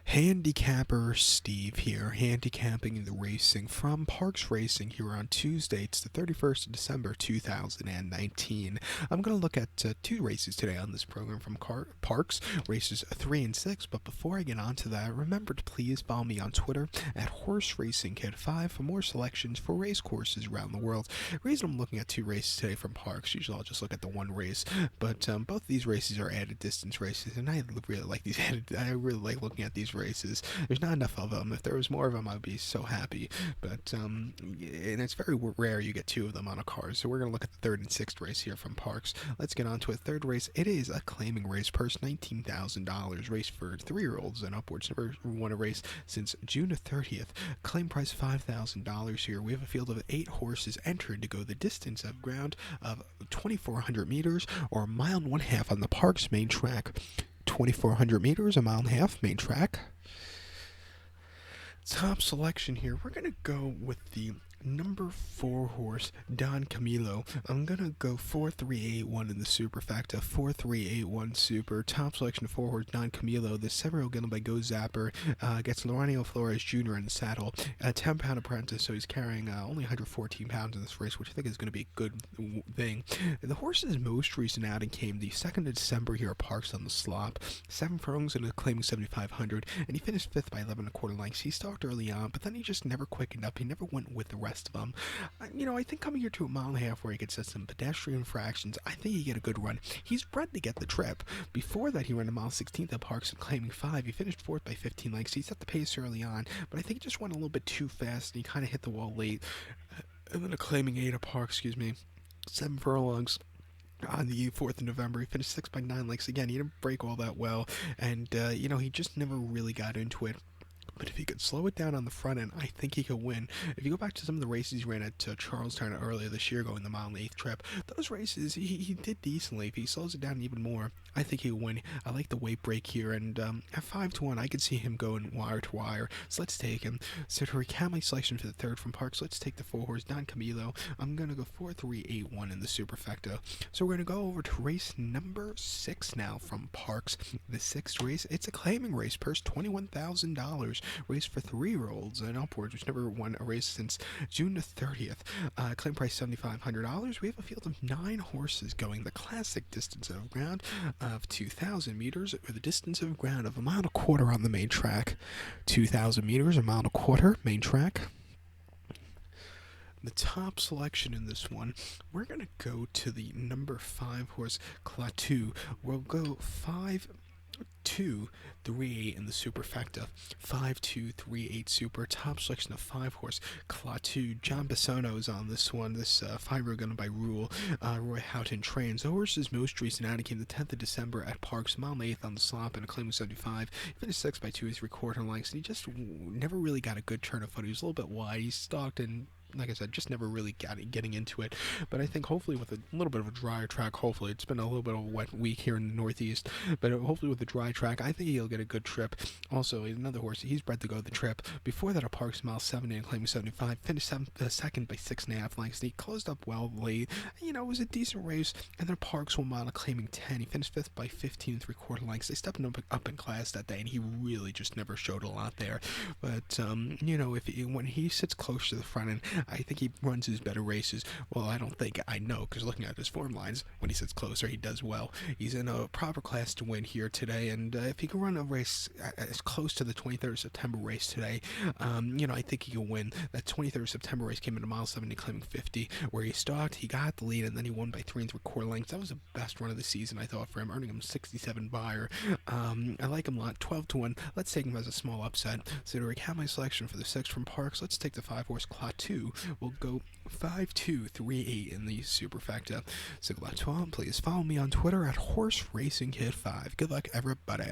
Handicapper Steve here, handicapping the racing from Parx Racing here on Tuesday. It's the 31st of December 2019. I'm going to look at two races today on this program from Parx, races 3 and 6. But before I get on to that, remember to please follow me on Twitter at HorseRacingKid5 for more selections for race courses around the world. The reason I'm looking at two races today from Parx, usually I'll just look at the one race, but both of these races are added distance races, and I really like these I really like looking at these races. There's not enough of them. If there was more of them, I'd be so happy. But and it's very rare you get two of them on a card. So we're gonna look at the third and sixth race here from Parx. Let's get on to a third race. It is a claiming race, purse $19,000, race for 3-year-olds and upwards. Never won a race since June 30th. Claim price $5,000 here. We have a field of 8 horses entered to go the distance of ground of 2,400 meters or a mile and 1/2 on the Parx main track. 2,400 meters, a mile and a half, main track. Top selection here, we're going to go with the number 4 horse, Don Camilo. I'm going to go 4-3-8-1 in the superfecta, 4-3-8-1 super. Top selection, 4 horse, Don Camilo. The 7-year-old given by Go Zapper gets Lorenzo Flores Jr. in the saddle. A 10-pound apprentice, so he's carrying only 114 pounds in this race, which I think is going to be a good thing. The horse's most recent outing came the 2nd of December here at Parx on the slop. 7 furlongs and a claiming 7,500, and he finished 5th by 11 1/4 lengths. He stalked early on, but then he just never quickened up. He never went with the rest of them. I think coming here to a mile and a half where he could set some pedestrian fractions, I think he get a good run. He's bred to get the trip. Before that, he ran a mile 16th at Parx and claiming 5. He finished 4th by 15 lengths. He set the pace early on, but I think he just went a little bit too fast and he kind of hit the wall late. And then a claiming 8 at Parx, 7 furlongs. On the 4th of November, he finished 6th by 9 lengths. Again, he didn't break all that well, and he just never really got into it. But if he could slow it down on the front end, I think he could win. If you go back to some of the races he ran at Charlestown earlier this year, going the mile and 8th trip, those races, he did decently. If he slows it down even more, I think he could win. I like the weight break here, and at 5-1, I could see him going wire to wire. So let's take him. So to recap my selection for the third from Parx, let's take the 4 horse, Don Camilo. I'm going to go 4-3-8-1 in the superfecta. So we're going to go over to race number 6 now from Parx. The 6th race, it's a claiming race, purse $21,000. Race for 3-year-olds and upwards, which never won a race since June 30th. Claim price $7,500. We have a field of 9 horses going the classic distance of ground of 2,000 meters, or the distance of ground of a mile and a quarter on the main track. 2,000 meters, a mile and a quarter, main track. The top selection in this one, we're going to go to the number 5 horse, Klaatu. We'll go 5-2-3-8 in the superfecta. 5-2-3-8 super. Top selection of 5 horse, Klaatu. John Bissono is on this one. This 5-year-old gun by Rule. Roy Houghton trains. The horse's most recent outing came the 10th of December at Parx, mile and 8th on the slop and a claim of 75. He finished 6th by 2 3/4 lengths, and he just never really got a good turn of foot. He was a little bit wide. He stalked and, like I said, just never really getting into it. But I think hopefully with a little bit of a drier track, hopefully it's been a little bit of a wet week here in the Northeast, but hopefully with a dry track, I think he'll get a good trip. Also, another horse, he's bred to go the trip. Before that, at Parx, mile 70 and claiming 75, finished 2nd by 6.5 lengths. And he closed up well late. It was a decent race. And then Parx 1 mile claiming 10. He finished 5th by 15 3/4 lengths. They stepped up in class that day, and he really just never showed a lot there. But when he sits close to the front end, I think he runs his better races. Well, I don't think, I know, because looking at his form lines, when he sits closer, he does well. He's in a proper class to win here today, and if he can run a race as close to the 23rd of September race today, I think he can win. That 23rd of September race came in a mile 70, claiming 50, where he stalked, he got the lead, and then he won by 3 3/4 lengths. That was the best run of the season, I thought, for him, earning him 67 buyer. I like him a lot. 12-1. Let's take him as a small upset. So to recap my selection for the 6th from Parx, let's take the 5 horse, Klaatu. We'll go 5-2-3-8 in the superfecta. So please follow me on Twitter at HorseRacingKid5. Good luck, everybody.